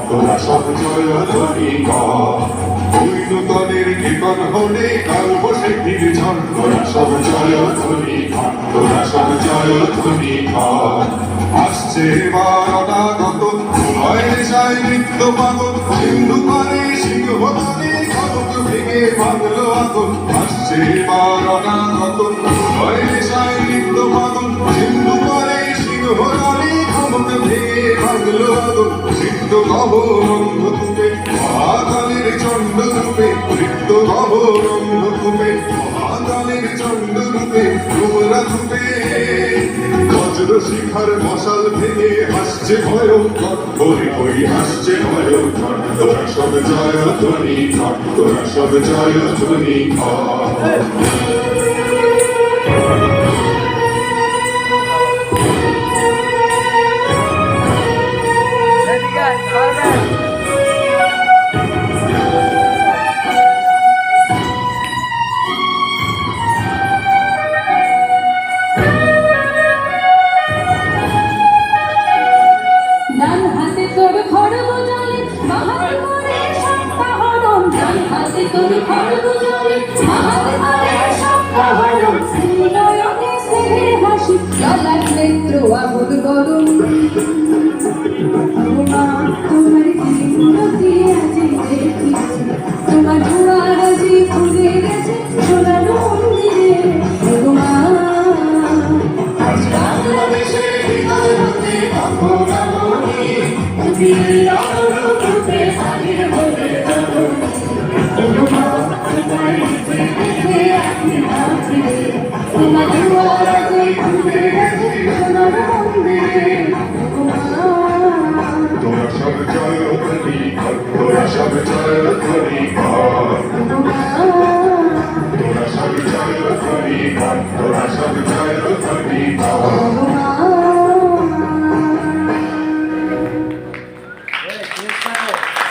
তোরা সব জয়ধ্বনি কর নূতনের কীর্তন হলে কাল বসে ফিরে ঝড় তোরা সব জয়ধ্বনি কর তোরা সব জয়ধ্বনি কর আসছে এবার অনাগত হয় সাই নৃত্য পাগল সিন্ধু পারে সিংহদানে খড়গ ভেঙে বাঁধলো আগুন আসছে এবার অনাগত হয় সাই নৃত্য পাগল সিন্ধু পারে সিংহদানে খড়গ ভেঙে বাঁধলো আগুন সিদ্ধ গহরঙ্গ রূপে মহাকালের চণ্ড রূপে সিদ্ধ গহরঙ্গ রূপে মহাকালের চণ্ড রূপে তোমরা রূপে বজ্র শিখার মশাল ভেঙে আসছে ভয়ঙ্কর হরি হরি আসছে ভয়ঙ্কর তোরা সব জয়ধ্বনি কর তোরা সব জয়ধ্বনি কর তোরা সব জয়ধ্বনি কর তোরা সব জয়ধ্বনি কর তোরা সব জয়ধ্বনি কর